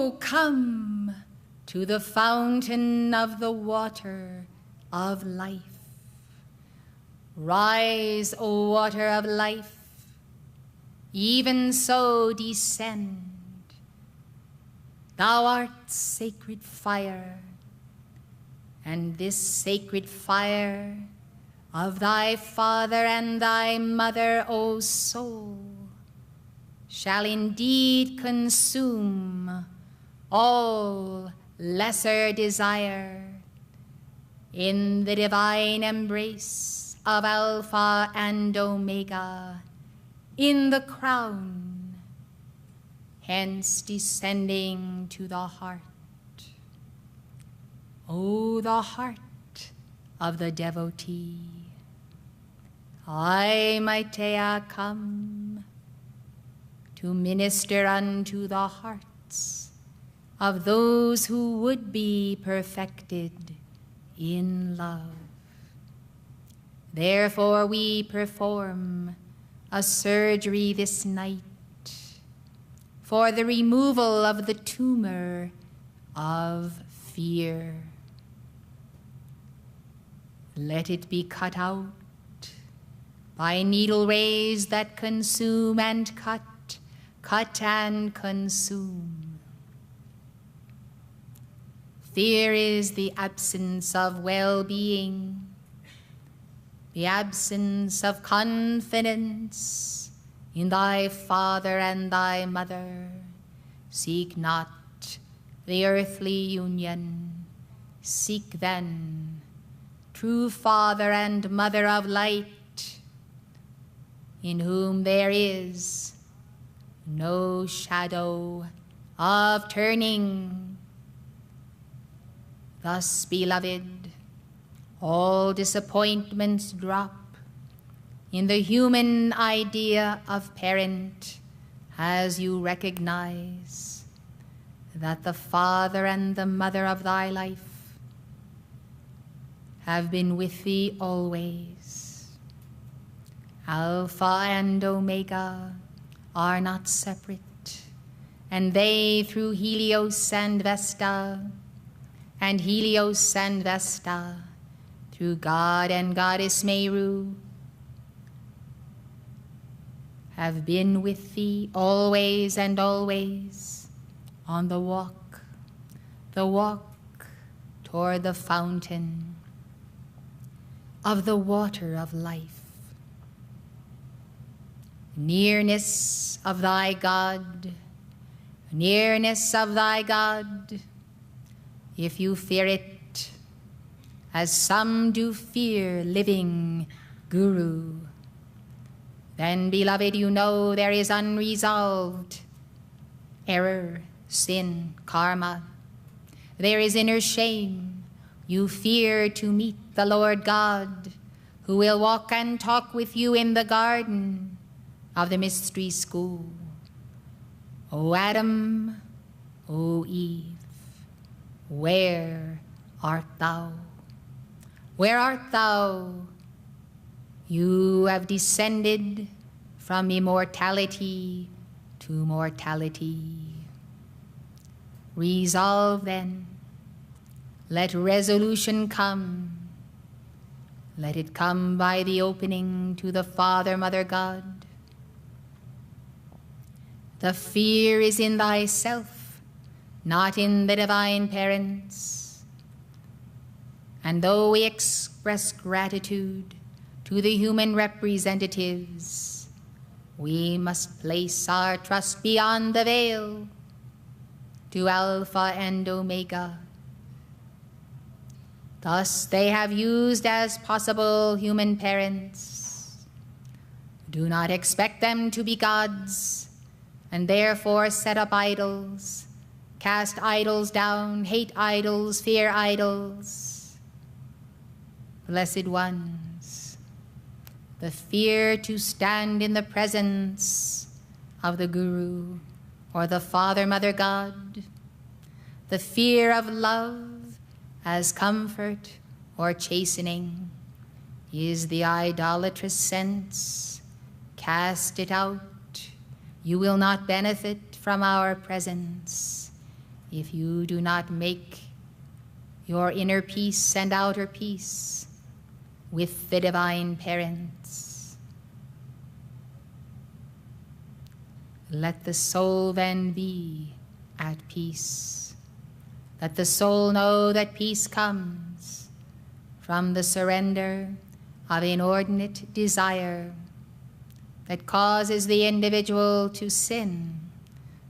Oh, come to the fountain of the water of life. Rise, O water of life, even so descend. Thou art sacred fire, and this sacred fire of thy father and thy mother, O soul, shall indeed consume all lesser desire in the divine embrace of Alpha and Omega, in the crown, hence descending to the heart. O the heart of the devotee, I, Maitreya, come to minister unto the hearts of those who would be perfected in love. Therefore we perform a surgery this night for the removal of the tumor of fear. Let it be cut out by needle rays that consume and cut and consume. Fear is the absence of well-being, the absence of confidence in thy father and thy mother. Seek not the earthly union, seek then true father and mother of light, in whom there is no shadow of turning. Thus, beloved, all disappointments drop in the human idea of parent as you recognize that the father and the mother of thy life have been with thee always. Alpha and Omega are not separate, and they through Helios and Vesta, and Helios and Vesta through God and Goddess Meru, have been with thee always and always on the walk toward the fountain of the water of life. Nearness of thy God, nearness of thy God, if you fear it, as some do fear living Guru, then, beloved, you know there is unresolved error, sin, karma. There is inner shame. You fear to meet the Lord God, who will walk and talk with you in the garden of the mystery school. O Adam, O Eve, where art thou? Where art thou? You have descended from immortality to mortality. Resolve then, let resolution come. Let it come by the opening to the Father, Mother, God. The fear is in thyself, not in the divine parents. And though we express gratitude to the human representatives, we must place our trust beyond the veil to Alpha and Omega. Thus they have used as possible human parents. Do not expect them to be gods, and therefore set up idols, cast idols down, hate idols, fear idols. Blessed ones, the fear to stand in the presence of the Guru or the Father, Mother, God, the fear of love as comfort or chastening is the idolatrous sense. Cast it out. You will not benefit from our presence. if you do not make your inner peace and outer peace with the divine parents. Let the soul then be at peace. Let the soul know that peace comes from the surrender of inordinate desire that causes the individual to sin,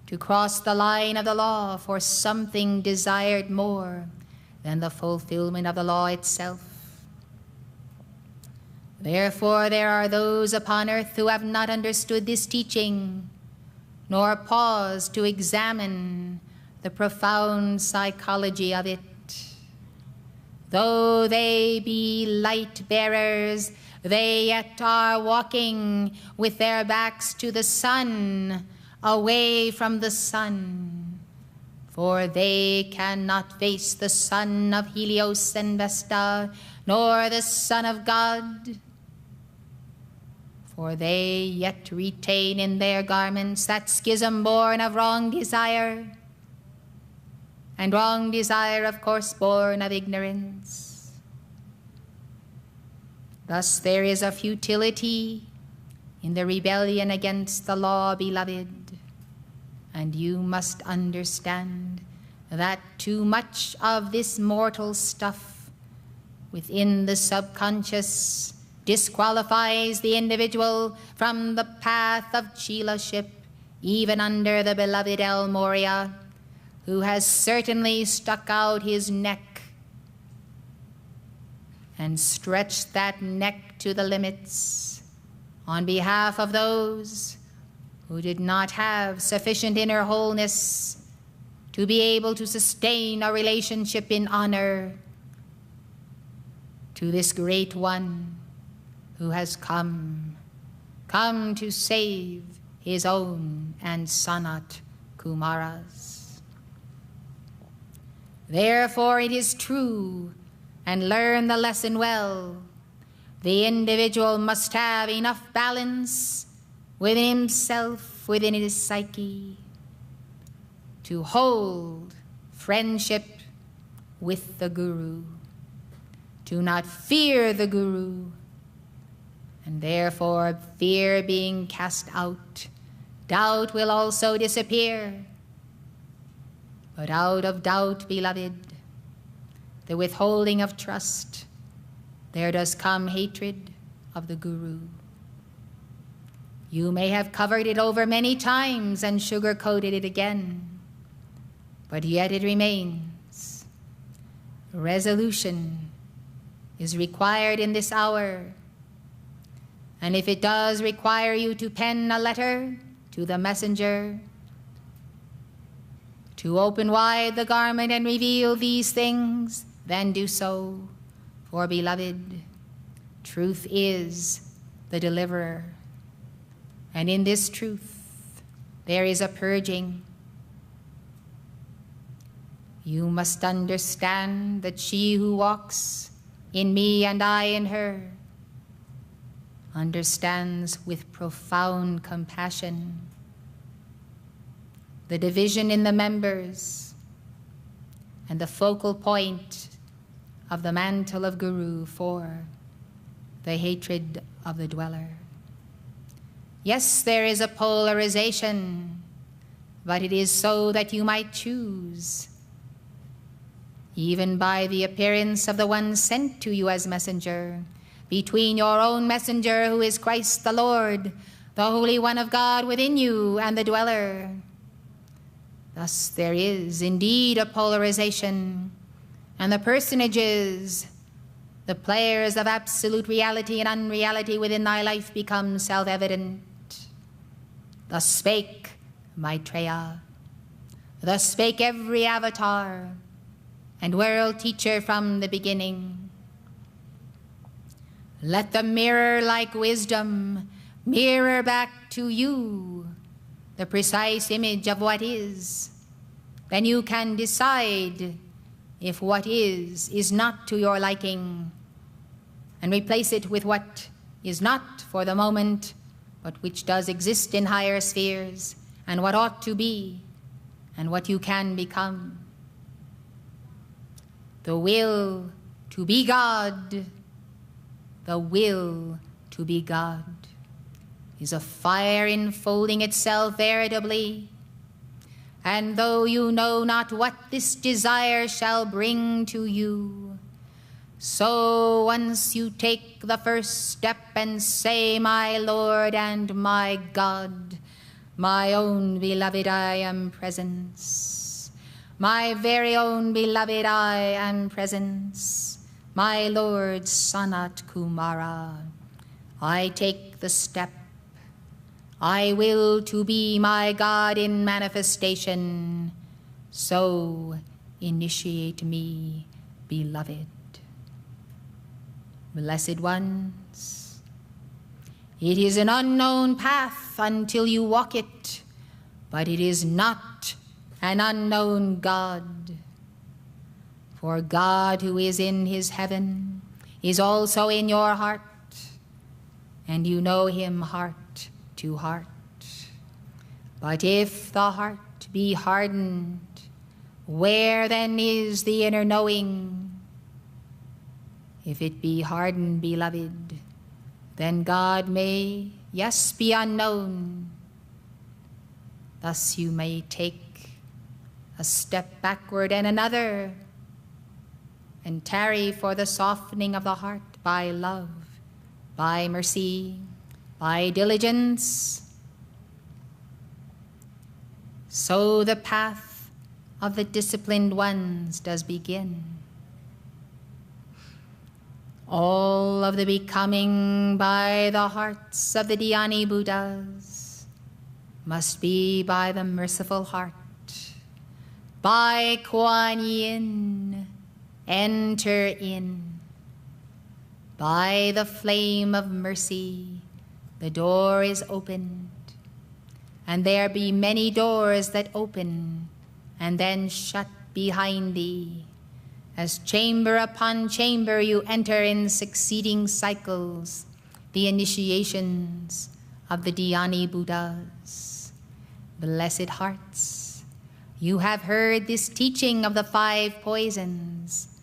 to cross the line of the law for something desired more than the fulfillment of the law itself. Therefore, there are those upon earth who have not understood this teaching, nor paused to examine the profound psychology of it. Though they be light bearers, they yet are walking with their backs to the sun, away from the sun. For they cannot face the sun of Helios and Vesta, nor the Son of God. For they yet retain in their garments that schism born of wrong desire, and wrong desire, of course, born of ignorance. Thus there is a futility in the rebellion against the law, beloved, and you must understand that too much of this mortal stuff within the subconscious disqualifies the individual from the path of chelaship, even under the beloved El Moria, who has certainly stuck out his neck and stretched that neck to the limits on behalf of those who did not have sufficient inner wholeness to be able to sustain a relationship in honor to this great one who has come to save his own and Sanat Kumaras. Therefore it is true, and learn the lesson well, the individual must have enough balance within himself, within his psyche, to hold friendship with the Guru, to not fear the Guru, and therefore fear being cast out, doubt will also disappear. But out of doubt, beloved, the withholding of trust, there does come hatred of the Guru. You may have covered it over many times and sugar-coated it again, but yet it remains. Resolution is required in this hour, and if it does require you to pen a letter to the messenger, to open wide the garment and reveal these things, then do so. For, beloved, truth is the deliverer. And in this truth, there is a purging. You must understand that she who walks in me and I in her understands with profound compassion the division in the members and the focal point of the mantle of Guru for the hatred of the dweller. Yes, there is a polarization, but it is so that you might choose, even by the appearance of the one sent to you as messenger, between your own messenger, who is Christ the Lord, the Holy One of God within you, and the dweller. Thus there is indeed a polarization, and the personages, the players of absolute reality and unreality within thy life become self-evident. Thus spake Maitreya, thus spake every avatar and world teacher from the beginning. Let the mirror-like wisdom mirror back to you the precise image of what is. Then you can decide if what is not to your liking, and replace it with what is not for the moment, but which does exist in higher spheres, and what ought to be. and what you can become. The will to be God, the will to be God, is a fire enfolding itself veritably. And though you know not what this desire shall bring to you, so once you take the first step and say, my Lord and my God, my own beloved I am presence, my very own beloved I am presence, my Lord Sanat Kumara, I take the step. I will to be my God in manifestation, so initiate me, beloved. Blessed ones, it is an unknown path until you walk it, but it is not an unknown God. For God who is in his heaven is also in your heart, and you know him heart to heart. But if the heart be hardened, where then is the inner knowing? If it be hardened, beloved, then God may, yes, be unknown. Thus you may take a step backward and another, and tarry for the softening of the heart by love, by mercy, by diligence. So the path of the disciplined ones does begin. All of the becoming by the hearts of the Dhyani Buddhas must be by the merciful heart, by Kuan Yin, enter in. By the flame of mercy, the door is opened, and there be many doors that open and then shut behind thee. As chamber upon chamber you enter in succeeding cycles, the initiations of the Dhyani Buddhas. Blessed hearts, you have heard this teaching of the 5 poisons.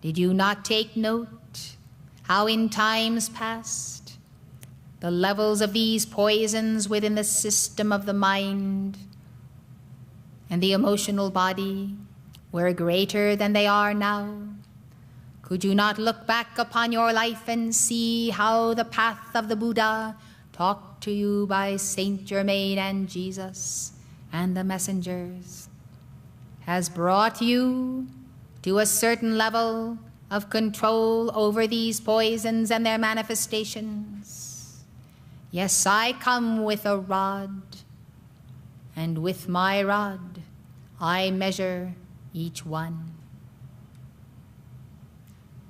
Did you not take note how in times past the levels of these poisons within the system of the mind and the emotional body were greater than they are now? Could you not look back upon your life and see how the path of the Buddha, taught to you by Saint Germain and Jesus and the messengers, has brought you to a certain level of control over these poisons and their manifestations? Yes, I come with a rod, and with my rod I measure each one.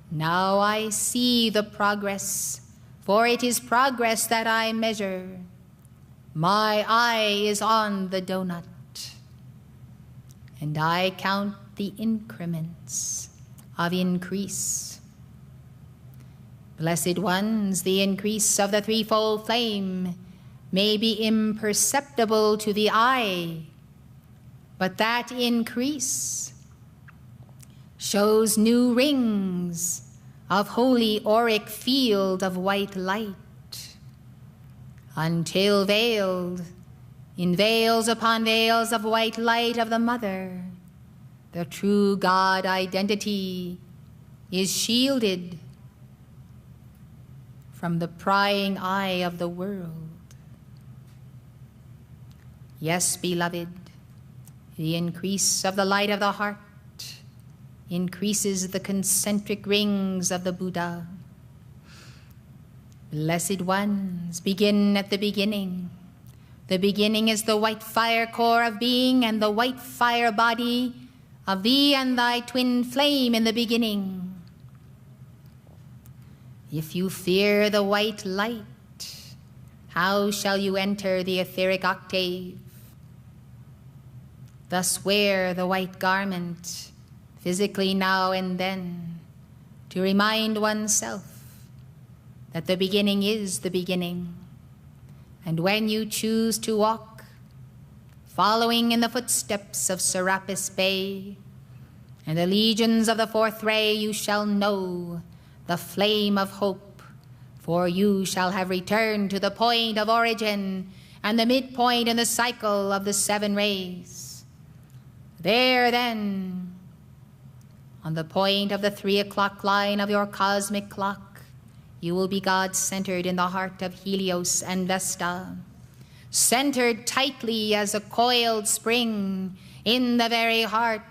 Now I see the progress, for it is progress that I measure. My eye is on the donut, and I count the increments of increase. Blessed ones, the increase of the threefold flame may be imperceptible to the eye, but that increase shows new rings of holy auric field of white light, until veiled in veils upon veils of white light of the Mother, the true God identity is shielded from the prying eye of the world. Yes, beloved, the increase of the light of the heart increases the concentric rings of the Buddha. Blessed ones, begin at the beginning. The beginning is the white fire core of being and the white fire body of thee and thy twin flame in the beginning. If you fear the white light, how shall you enter the etheric octave? Thus wear the white garment physically now and then to remind oneself that the beginning is the beginning. And when you choose to walk, following in the footsteps of Serapis Bey, and the legions of the fourth ray you shall know, the flame of hope, for you shall have returned to the point of origin and the midpoint in the cycle of the seven rays. There then, on the point of the 3 o'clock line of your cosmic clock, you will be God-centered in the heart of Helios and Vesta, centered tightly as a coiled spring in the very heart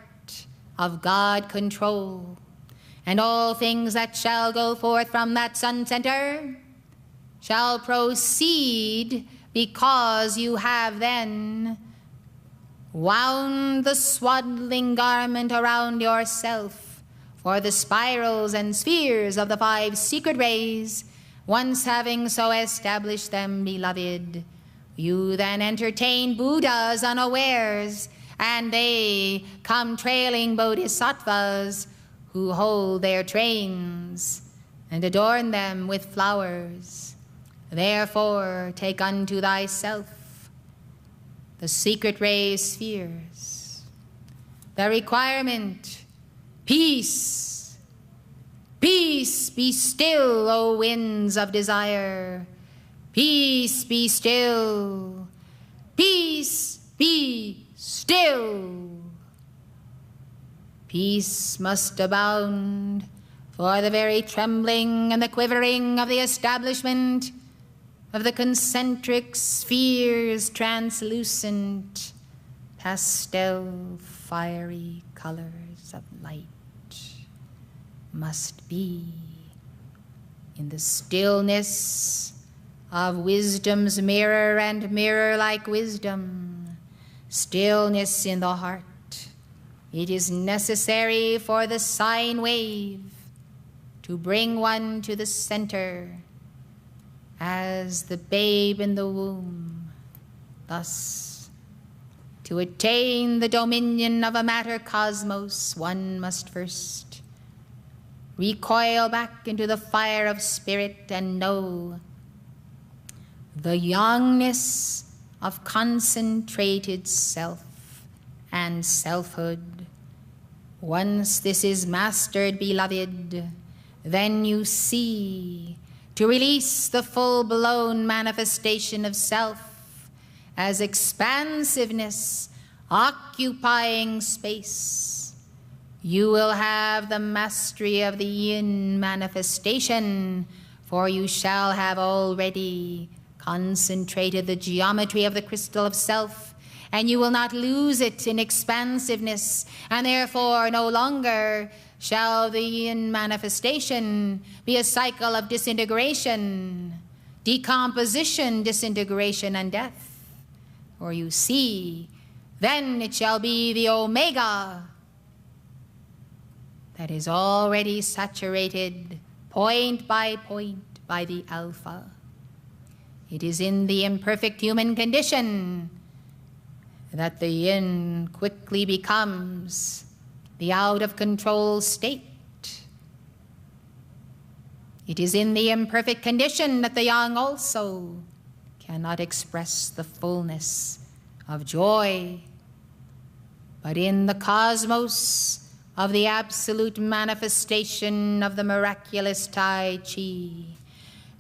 of God control. And all things that shall go forth from that sun center shall proceed because you have then wound the swaddling garment around yourself for the spirals and spheres of the 5 secret rays. Once having so established them, beloved, you then entertain Buddhas unawares, and they come trailing bodhisattvas who hold their trains and adorn them with flowers. Therefore, take unto thyself the secret ray spheres. The requirement, peace. Peace, be still, O winds of desire. Peace, be still. Peace, be still. Peace must abound, for the very trembling and the quivering of the establishment of the concentric spheres, translucent, pastel, fiery colors of light, must be in the stillness of wisdom's mirror and mirror-like wisdom, stillness in the heart. It is necessary for the sine wave to bring one to the center as the babe in the womb. Thus, to attain the dominion of a matter cosmos, one must first recoil back into the fire of spirit and know the youngness of concentrated self and selfhood. Once this is mastered, beloved, then you see to release the full-blown manifestation of self as expansiveness occupying space. You will have the mastery of the yin manifestation, for you shall have already concentrated the geometry of the crystal of self, and you will not lose it in expansiveness, and therefore no longer shall the yin manifestation be a cycle of disintegration, decomposition, disintegration, and death. For you see, then it shall be the omega that is already saturated point by the alpha. It is in the imperfect human condition that the yin quickly becomes the out-of-control state. It is in the imperfect condition that the yang also cannot express the fullness of joy, but in the cosmos of the absolute manifestation of the miraculous Tai Chi.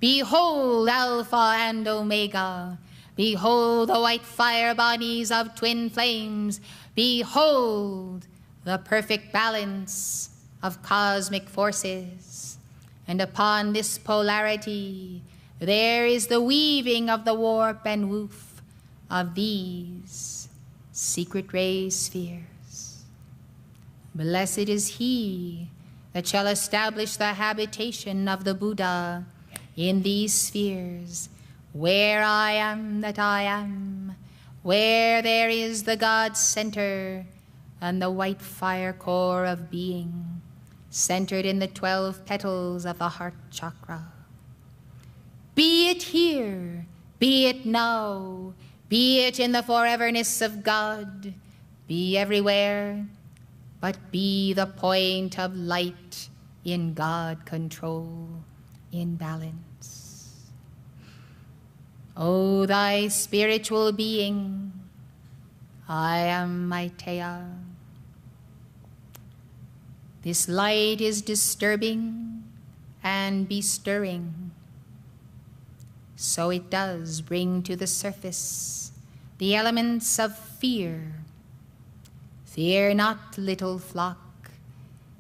Behold Alpha and Omega. Behold the white fire bodies of twin flames. Behold the perfect balance of cosmic forces. And upon this polarity, there is the weaving of the warp and woof of these secret ray spheres. Blessed is he that shall establish the habitation of the Buddha in these spheres, where I am that I am, where there is the God center and the white fire core of being, centered in the 12 petals of the heart chakra. Be it here, be it now, be it in the foreverness of God, be everywhere, but be the point of light in God control, in balance. O thy spiritual being, I am Maitreya. This light is disturbing and bestirring. So it does bring to the surface the elements of fear. Fear not, little flock.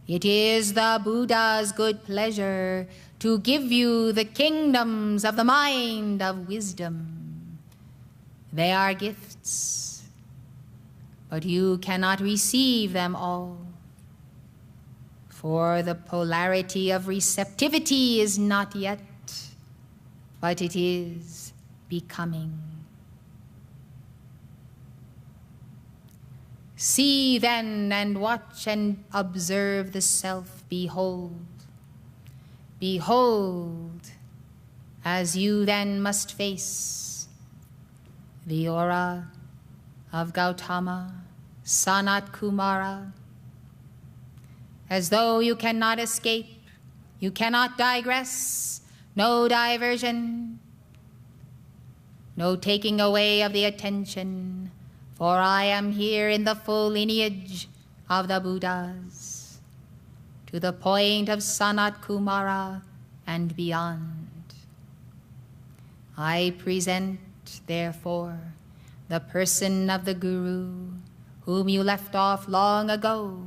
It is the Buddha's good pleasure to give you the kingdoms of the mind of wisdom. They are gifts, but you cannot receive them all. For the polarity of receptivity is not yet, but it is becoming. See then and watch and observe the self. Behold. Behold, as you then must face the aura of Gautama, Sanat Kumara, as though you cannot escape, you cannot digress, no diversion, no taking away of the attention, for I am here in the full lineage of the Buddhas, to the point of Sanat Kumara and beyond. I present, therefore, the person of the Guru, whom you left off long ago,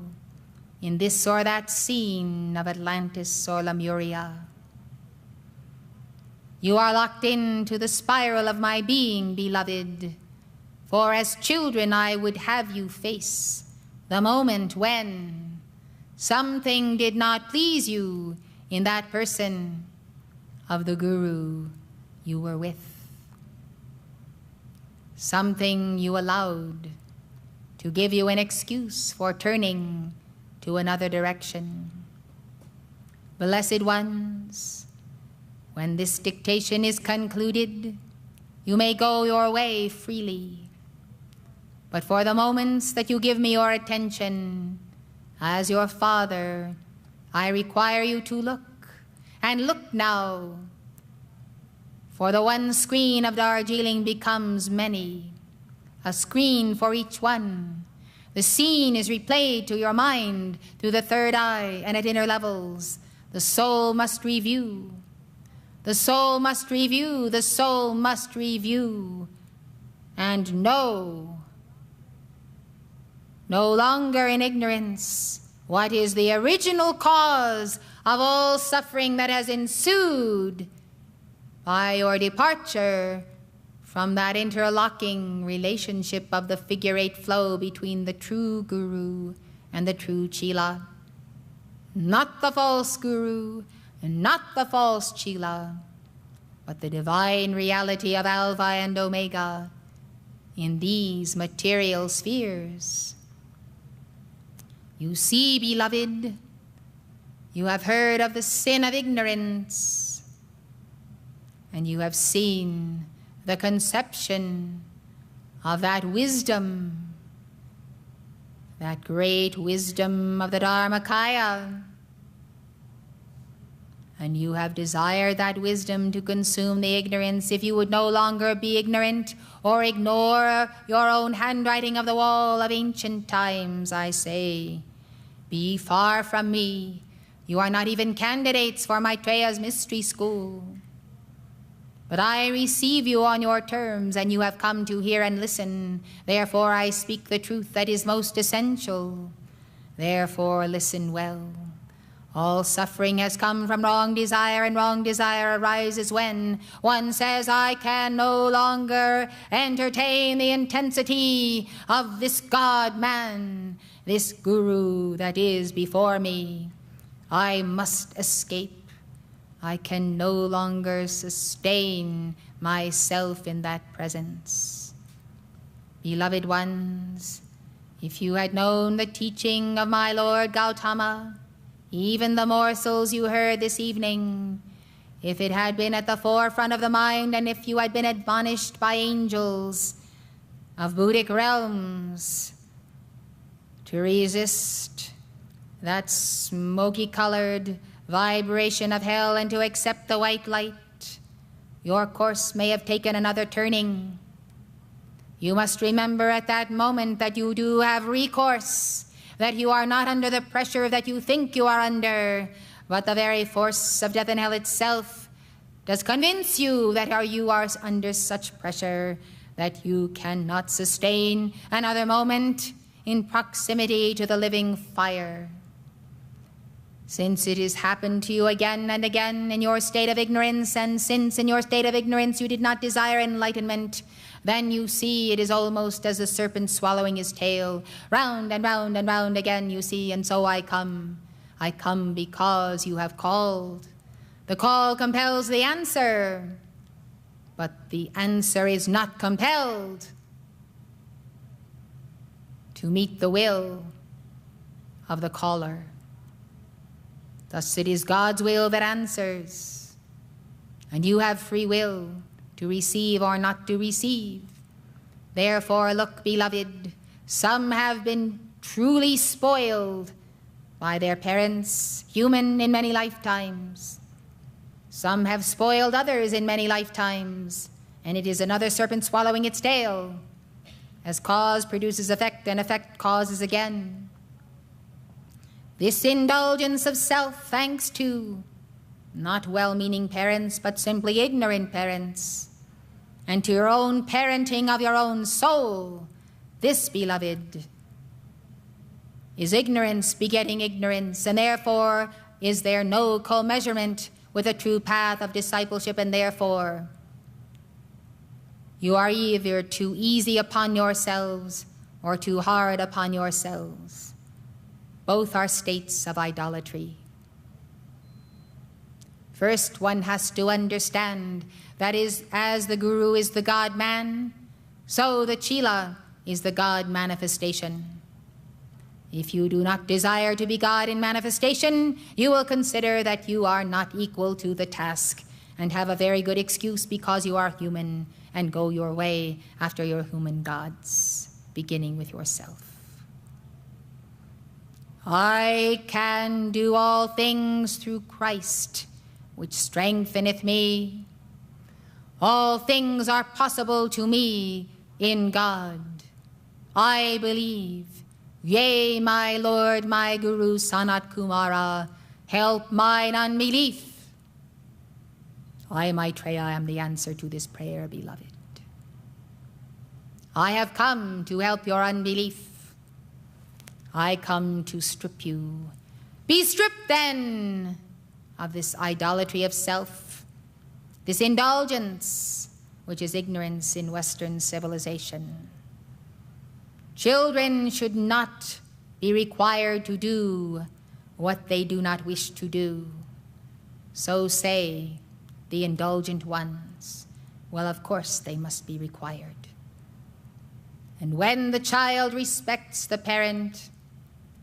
in this or that scene of Atlantis or Lemuria. You are locked into the spiral of my being, beloved, for as children I would have you face the moment when something did not please you in that person of the Guru you were with. Something you allowed to give you an excuse for turning to another direction. Blessed ones, when this dictation is concluded, you may go your way freely. But for the moments that you give me your attention, as your father, I require you to look, and look now. For the one screen of Darjeeling becomes many, a screen for each one. The scene is replayed to your mind through the third eye and at inner levels. The soul must review. The soul must review. The soul must review. And know, no longer in ignorance, what is the original cause of all suffering that has ensued by your departure from that interlocking relationship of the figure-8 flow between the true Guru and the true Chela. Not the false Guru and not the false Chela, but the divine reality of Alpha and Omega in these material spheres. You see, beloved, you have heard of the sin of ignorance, and you have seen the conception of that wisdom, that great wisdom of the Dharmakaya. And you have desired that wisdom to consume the ignorance if you would no longer be ignorant or ignore your own handwriting of the wall of ancient times. I say, be far from me. You are not even candidates for Maitreya's mystery school. But I receive you on your terms, and you have come to hear and listen. Therefore I speak the truth that is most essential. Therefore listen well. All suffering has come from wrong desire, and wrong desire arises when one says, I can no longer entertain the intensity of this God-man, this Guru that is before me. I must escape. I can no longer sustain myself in that presence. Beloved ones, if you had known the teaching of my Lord Gautama, even the morsels you heard this evening, if it had been at the forefront of the mind, and if you had been admonished by angels of Buddhic realms to resist that smoky-colored vibration of hell and to accept the white light, your course may have taken another turning. You must remember at that moment that you do have recourse, that you are not under the pressure that you think you are under, but the very force of death and hell itself does convince you that you are under such pressure that you cannot sustain another moment in proximity to the living fire. Since it has happened to you again and again in your state of ignorance, and since in your state of ignorance you did not desire enlightenment, then you see it is almost as the serpent swallowing his tail. Round and round and round again you see, and so I come. I come because you have called. The call compels the answer, but the answer is not compelled to meet the will of the caller. Thus it is God's will that answers, and you have free will to receive or not to receive. Therefore, look, beloved, some have been truly spoiled by their parents, human in many lifetimes. Some have spoiled others in many lifetimes, and it is another serpent swallowing its tail. As cause produces effect, and effect causes again. This indulgence of self, thanks to not well-meaning parents, but simply ignorant parents, and to your own parenting of your own soul, this, beloved, is ignorance begetting ignorance, and therefore is there no co-measurement with a true path of discipleship, and therefore you are either too easy upon yourselves or too hard upon yourselves. Both are states of idolatry. First, one has to understand that as the Guru is the God-man, so the Chela is the God manifestation. If you do not desire to be God in manifestation, you will consider that you are not equal to the task and have a very good excuse because you are human, and go your way after your human gods, beginning with yourself. I can do all things through Christ, which strengtheneth me. All things are possible to me in God. I believe. Yea, my Lord, my Guru, Sanat Kumara, help mine unbelief. I, Maitreya, am the answer to this prayer, beloved. I have come to help your unbelief. I come to strip you. Be stripped, then, of this idolatry of self, this indulgence, which is ignorance in Western civilization. Children should not be required to do what they do not wish to do. So say the indulgent ones. Well, of course, they must be required. And when the child respects the parent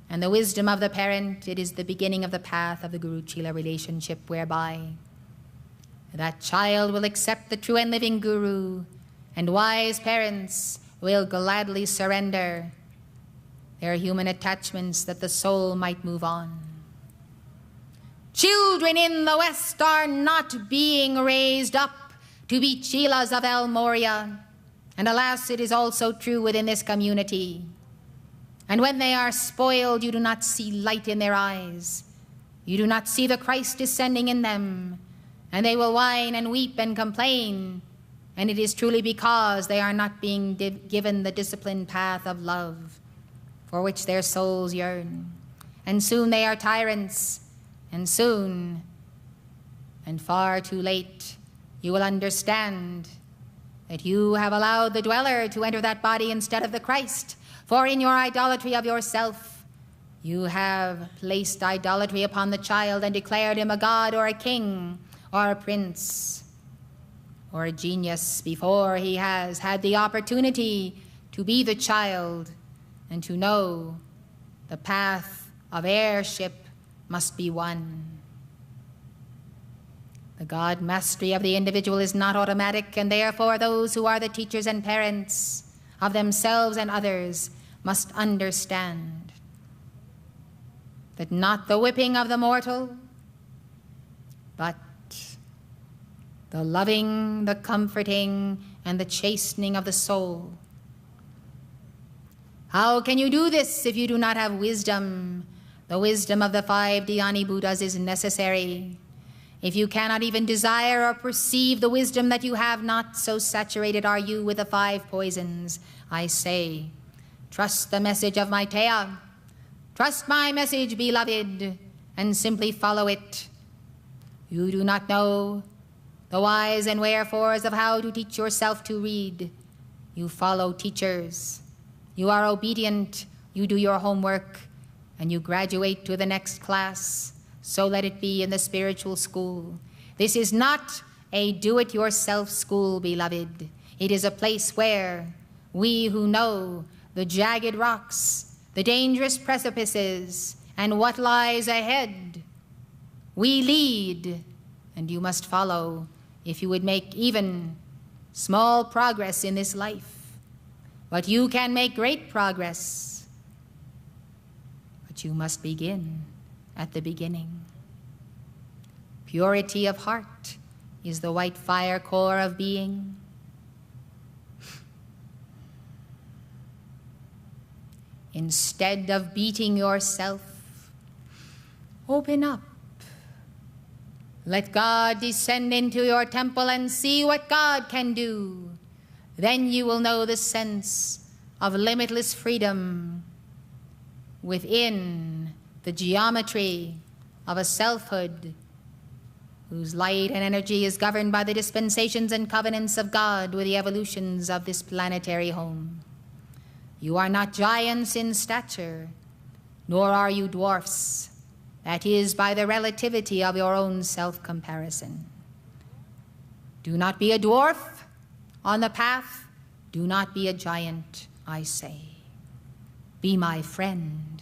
and the wisdom of the parent, it is the beginning of the path of the Guru-Chela relationship, whereby that child will accept the true and living Guru, and wise parents will gladly surrender their human attachments that the soul might move on. Children in the West are not being raised up to be Chelas of El Moria, and alas, it is also true within this community. And when they are spoiled, you do not see light in their eyes. You do not see the Christ descending in them, and they will whine and weep and complain, and it is truly because they are not being given the disciplined path of love for which their souls yearn. And soon they are tyrants, and soon, and far too late, you will understand that you have allowed the dweller to enter that body instead of the Christ. For in your idolatry of yourself, you have placed idolatry upon the child and declared him a god or a king or a prince or a genius before he has had the opportunity to be the child and to know the path of heirship must be one. The God mastery of the individual is not automatic, and therefore those who are the teachers and parents of themselves and others must understand that not the whipping of the mortal, but the loving, the comforting, and the chastening of the soul How can you do this if you do not have wisdom? The wisdom of the 5 Dhyani Buddhas is necessary. If you cannot even desire or perceive the wisdom that you have not, so saturated are you with the 5 poisons, I say, trust the message of Maitreya. Trust my message, beloved, and simply follow it. You do not know the whys and wherefores of how to teach yourself to read. You follow teachers. You are obedient. You do your homework, and you graduate to the next class. So let it be in the spiritual school. This is not a do-it-yourself school, beloved. It is a place where we who know the jagged rocks, the dangerous precipices, and what lies ahead, we lead, and you must follow if you would make even small progress in this life. But you can make great progress. But you must begin at the beginning. Purity of heart is the white fire core of being. Instead of beating yourself, open up. Let God descend into your temple and see what God can do. Then you will know the sense of limitless freedom within the geometry of a selfhood whose light and energy is governed by the dispensations and covenants of God with the evolutions of this planetary home. You are not giants in stature, nor are you dwarfs. That is by the relativity of your own self-comparison. Do not be a dwarf on the path. Do not be a giant, I say. Be my friend,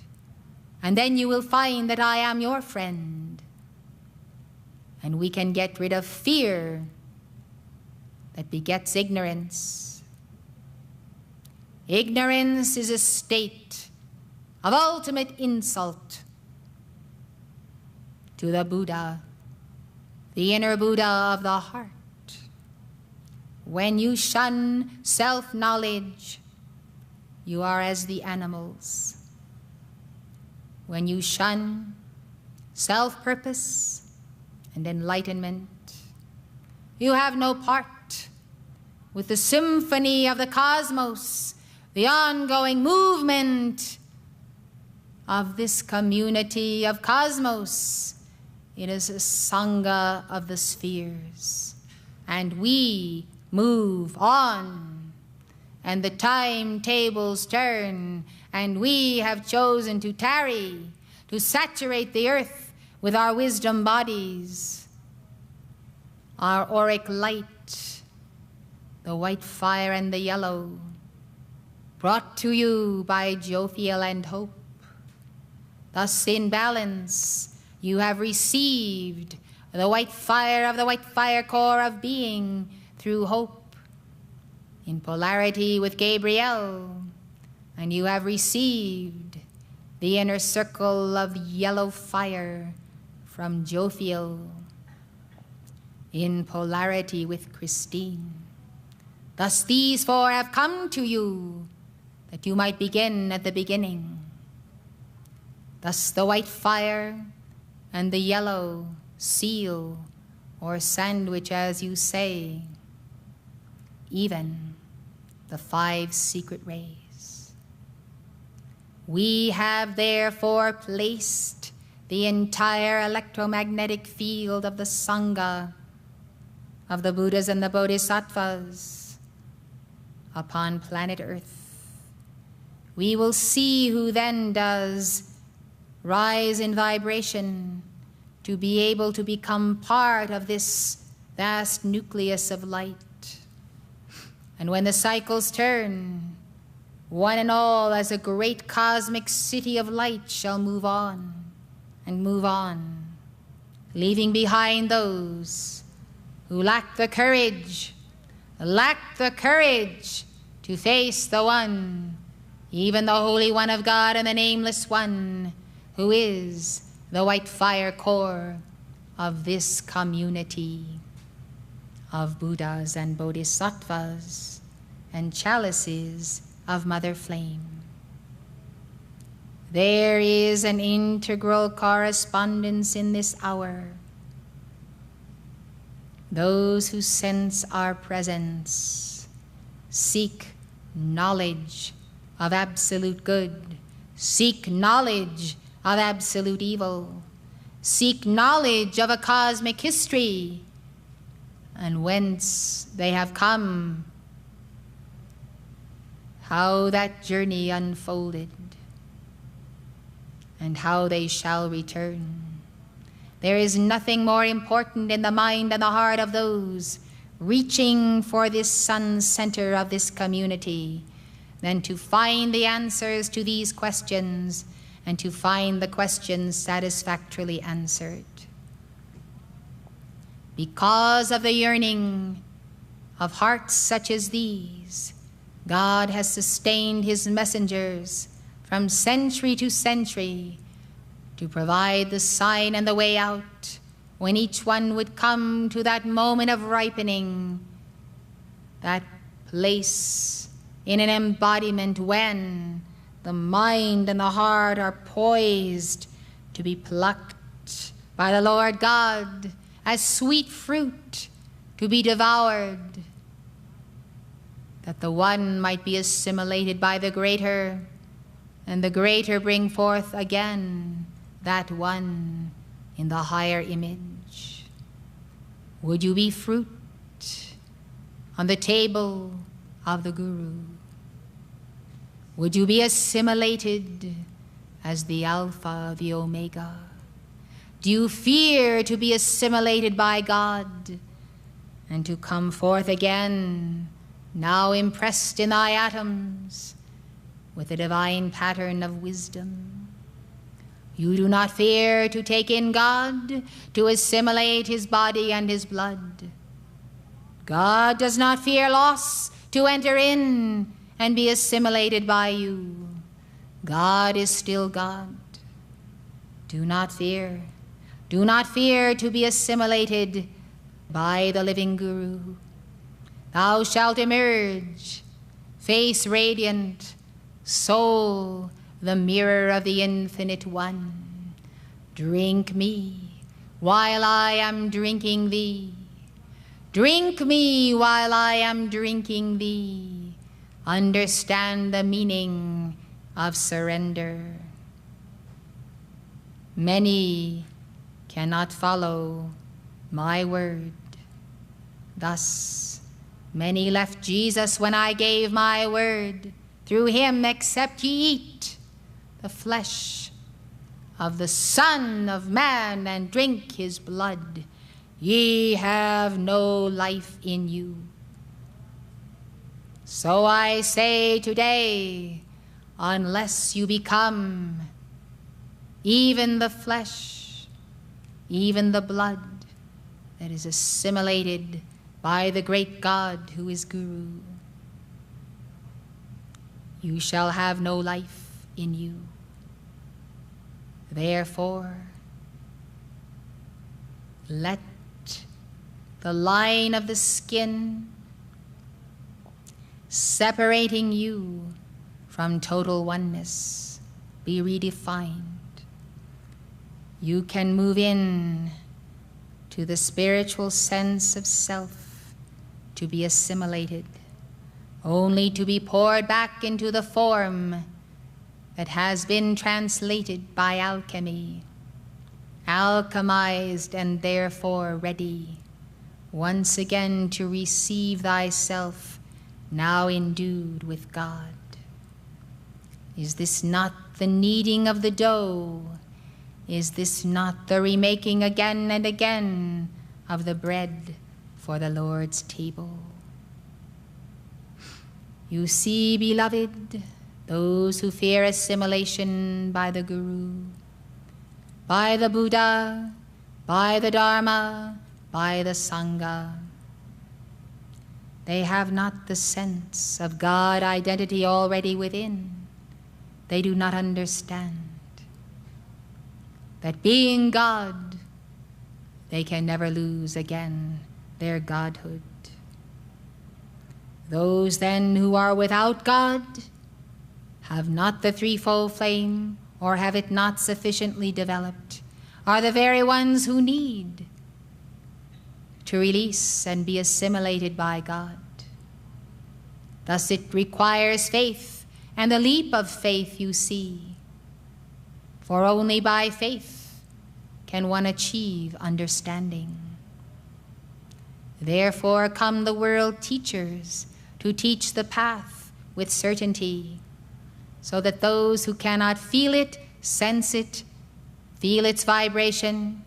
and then you will find that I am your friend. And we can get rid of fear that begets ignorance. Ignorance is a state of ultimate insult to the Buddha, the inner Buddha of the heart. When you shun self-knowledge, you are as the animals. When you shun self-purpose and enlightenment, you have no part with the symphony of the cosmos, the ongoing movement of this community of cosmos. It is a Sangha of the spheres, and we move on, and the timetables turn, and we have chosen to tarry, to saturate the earth with our wisdom bodies, our auric light, the white fire and the yellow, brought to you by Jophiel and hope. Thus in balance, you have received the white fire of the white fire core of being through hope, in polarity with Gabriel, and you have received the inner circle of yellow fire from Jophiel, in polarity with Christine. Thus these 4 have come to you, that you might begin at the beginning. Thus the white fire and the yellow seal or sandwich, as you say, even the 5 secret rays. We have therefore placed the entire electromagnetic field of the Sangha, of the Buddhas and the Bodhisattvas, upon planet Earth. We will see who then does rise in vibration to be able to become part of this vast nucleus of light. And when the cycles turn, one and all as a great cosmic city of light shall move on and move on, leaving behind those who lack the courage to face the One, even the Holy One of God and the Nameless One, who is the white fire core of this community of Buddhas and Bodhisattvas and chalices of Mother Flame. There is an integral correspondence in this hour. Those who sense our presence seek knowledge of absolute good, seek knowledge of absolute evil, seek knowledge of a cosmic history, and whence they have come, how that journey unfolded, and how they shall return. There is nothing more important in the mind and the heart of those reaching for this sun center of this community than to find the answers to these questions and to find the questions satisfactorily answered. Because of the yearning of hearts such as these, God has sustained his messengers from century to century to provide the sign and the way out when each one would come to that moment of ripening, that place in an embodiment when the mind and the heart are poised to be plucked by the Lord God as sweet fruit to be devoured, that the one might be assimilated by the greater, and the greater bring forth again that one in the higher image. Would you be fruit on the table of the Guru? Would you be assimilated as the Alpha, the Omega? Do you fear to be assimilated by God and to come forth again, now impressed in thy atoms with the divine pattern of wisdom? You do not fear to take in God, to assimilate his body and his blood. God does not fear loss, to enter in and be assimilated by you. God is still God. Do not fear. Do not fear to be assimilated by the living Guru. Thou shalt emerge, face radiant, soul, the mirror of the Infinite One. Drink me while I am drinking thee. Drink me while I am drinking thee. Understand the meaning of surrender. Many cannot follow my word. Thus, many left Jesus when I gave my word. Through him except ye eat the flesh of the Son of Man and drink his blood, ye have no life in you. So I say today, unless you become even the flesh, even the blood that is assimilated by the great God who is Guru, you shall have no life in you. Therefore, let the line of the skin separating you from total oneness be redefined. You can move in to the spiritual sense of self to be assimilated, only to be poured back into the form that has been translated by alchemy, alchemized and therefore ready, once again to receive thyself, now endued with God. Is this not the kneading of the dough? Is this not the remaking again and again of the bread for the Lord's table? You see, beloved, those who fear assimilation by the Guru, by the Buddha, by the Dharma, by the Sangha, they have not the sense of God identity already within. They do not understand that being God, they can never lose again their godhood. Those then who are without God have not the threefold flame or have it not sufficiently developed, are the very ones who need to release and be assimilated by God. Thus it requires faith, and the leap of faith you see. For only by faith can one achieve understanding. Therefore come the world teachers to teach the path with certainty, so that those who cannot feel it, sense it, feel its vibration,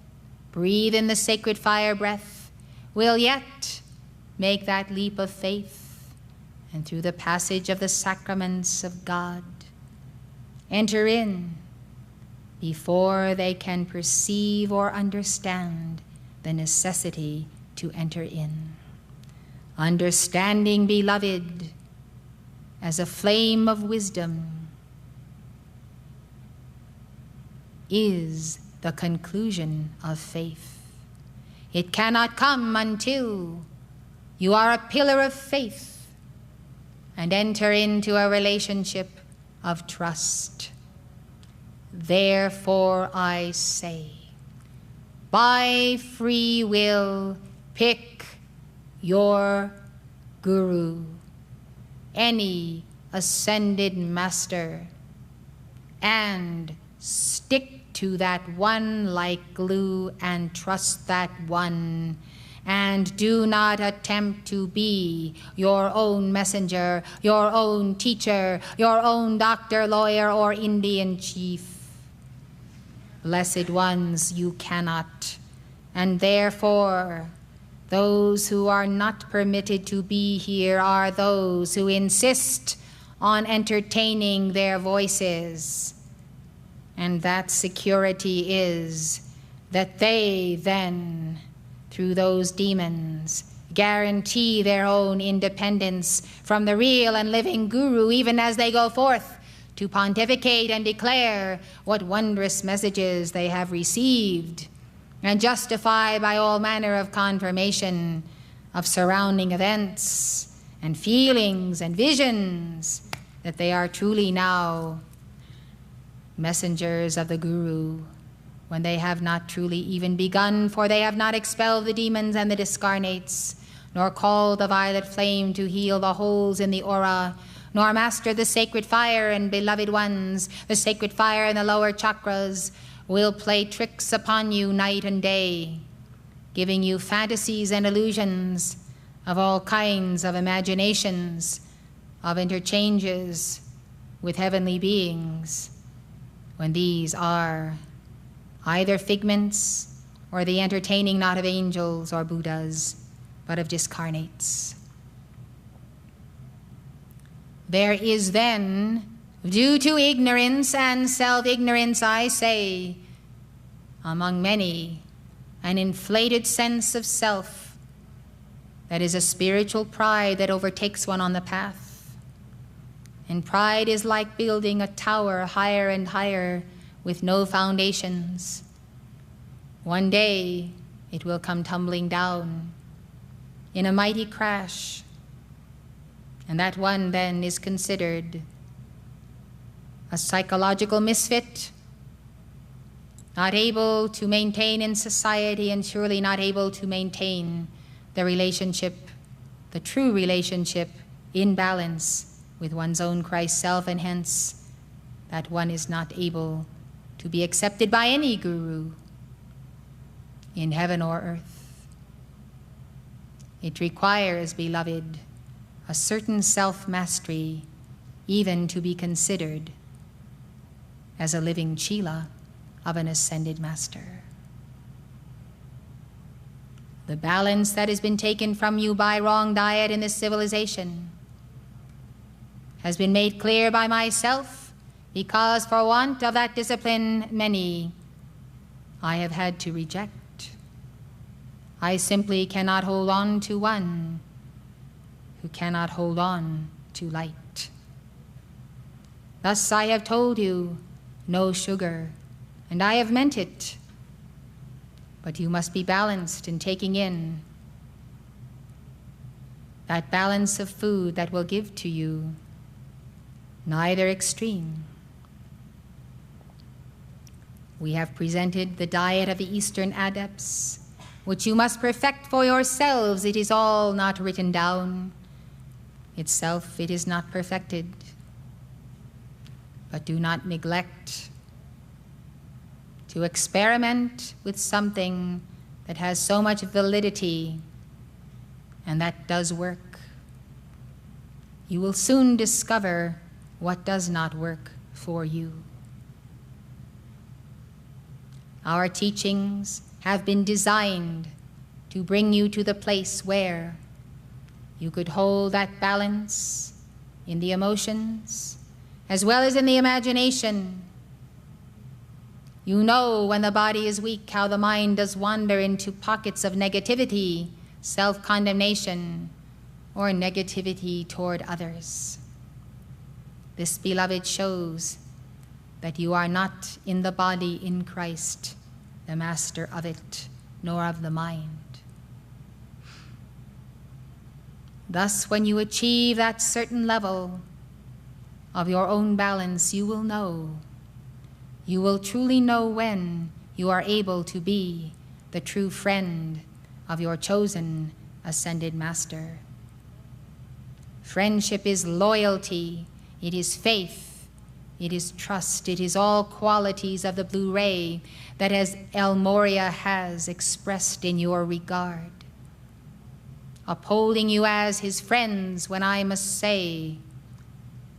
breathe in the sacred fire breath, will yet make that leap of faith, and through the passage of the sacraments of God, enter in before they can perceive or understand the necessity to enter in. Understanding, beloved, as a flame of wisdom, is the conclusion of faith. It cannot come until you are a pillar of faith and enter into a relationship of trust. Therefore I say, by free will, pick your guru, any ascended master, and stick to that one like glue and trust that one, and do not attempt to be your own messenger, your own teacher, your own doctor, lawyer, or Indian chief. Blessed ones, you cannot, and therefore those who are not permitted to be here are those who insist on entertaining their voices. And that security is that they then, through those demons, guarantee their own independence from the real and living guru, even as they go forth to pontificate and declare what wondrous messages they have received, and justify by all manner of confirmation of surrounding events and feelings and visions that they are truly now messengers of the Guru, when they have not truly even begun, for they have not expelled the demons and the discarnates, nor called the violet flame to heal the holes in the aura, nor mastered the sacred fire. And beloved ones, the sacred fire in the lower chakras will play tricks upon you night and day, giving you fantasies and illusions of all kinds of imaginations, of interchanges with heavenly beings, when these are either figments or the entertaining not of angels or Buddhas, but of discarnates. There is then, due to ignorance and self-ignorance, I say, among many, an inflated sense of self that is a spiritual pride that overtakes one on the path. And pride is like building a tower higher and higher with no foundations. One day it will come tumbling down in a mighty crash, and that one then is considered a psychological misfit, not able to maintain in society, and surely not able to maintain the relationship, the true relationship, in balance with one's own Christ self, and hence that one is not able to be accepted by any guru in heaven or earth. It requires, beloved, a certain self-mastery even to be considered as a living chela of an ascended master. The balance that has been taken from you by wrong diet in this civilization has been made clear by myself, because for want of that discipline, many I have had to reject. I simply cannot hold on to one who cannot hold on to light. Thus I have told you, no sugar, and I have meant it. But you must be balanced in taking in that balance of food that will give to you neither extreme. We have presented the diet of the Eastern adepts, which you must perfect for yourselves. It is all not written down. Itself it is not perfected. But do not neglect to experiment with something that has so much validity and that does work. You will soon discover what does not work for you. Our teachings have been designed to bring you to the place where you could hold that balance in the emotions as well as in the imagination. You know when the body is weak how the mind does wander into pockets of negativity, self-condemnation, or negativity toward others. This, beloved, shows that you are not in the body in Christ, the master of it, nor of the mind. Thus, when you achieve that certain level of your own balance, you will know. You will truly know when you are able to be the true friend of your chosen ascended master. Friendship is loyalty, it is faith, it is trust, it is all qualities of the blue ray that as El Moria has expressed in your regard. Upholding you as his friends when I must say,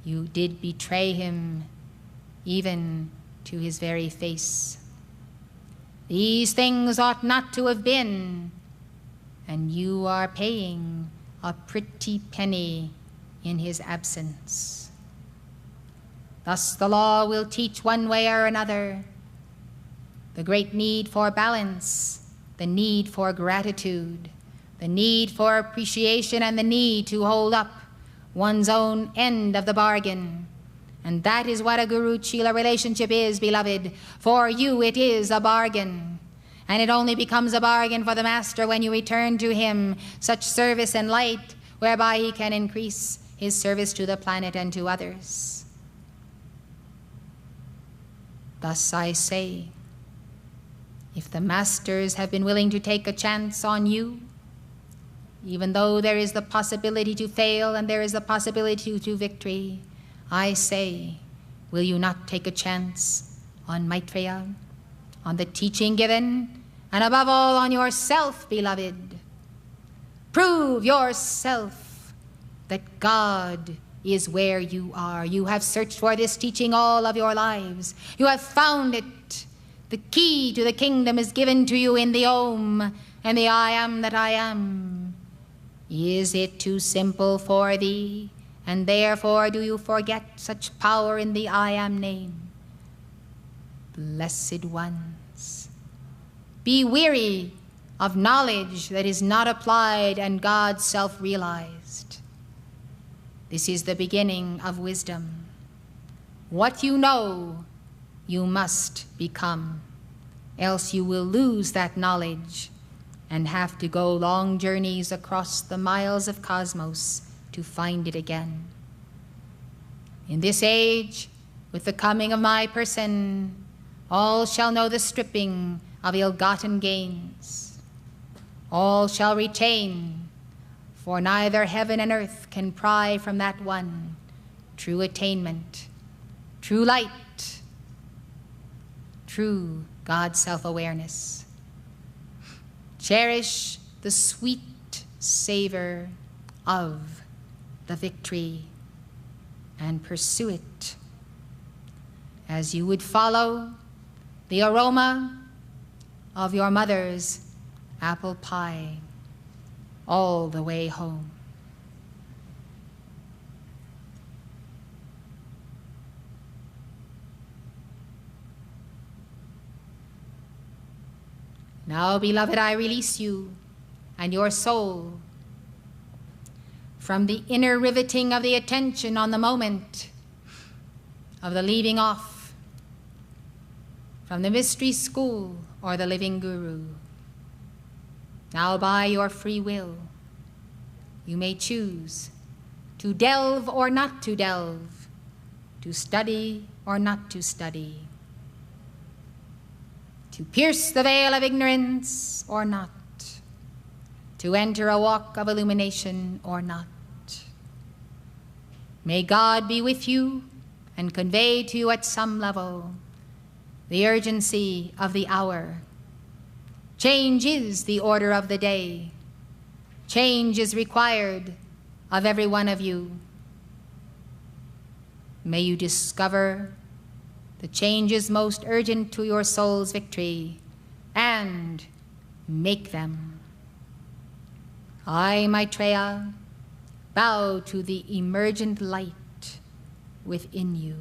you did betray him even to his very face. These things ought not to have been, and you are paying a pretty penny in his absence. Thus the law will teach one way or another the great need for balance, the need for gratitude, the need for appreciation, and the need to hold up one's own end of the bargain. And that is what a Guru-Chela relationship is, beloved. For you it is a bargain. And it only becomes a bargain for the Master when you return to him such service and light whereby he can increase his service to the planet and to others. Thus I say, if the Masters have been willing to take a chance on you, even though there is the possibility to fail and there is the possibility to victory, I say, will you not take a chance on Maitreya, on the teaching given, and above all on yourself, beloved? Prove yourself that God is where you are. You have searched for this teaching all of your lives. You have found it. The key to the kingdom is given to you in the Om and the I am that I am. Is it too simple for thee? And therefore do you forget such power in the I am name? Blessed ones, be weary of knowledge that is not applied and God self-realized. This is the beginning of wisdom. What you know, you must become, else you will lose that knowledge and have to go long journeys across the miles of cosmos to find it again. In this age, with the coming of my person, all shall know the stripping of ill-gotten gains. All shall retain, for neither heaven and earth can pry from that one true attainment, true light, true God self-awareness. Cherish the sweet savor of the victory and pursue it as you would follow the aroma of your mother's apple pie all the way home. Now, beloved, I release you and your soul from the inner riveting of the attention on the moment of the leaving off from the mystery school or the living guru. Now, by your free will, you may choose to delve or not to delve, to study or not to study. to pierce the veil of ignorance or not, to enter a walk of illumination or not. May God be with you and convey to you at some level the urgency of the hour. Change is the order of the day. Change is required of every one of you. May you discover the changes most urgent to your soul's victory and make them. I, Maitreya, bow to the emergent light within you.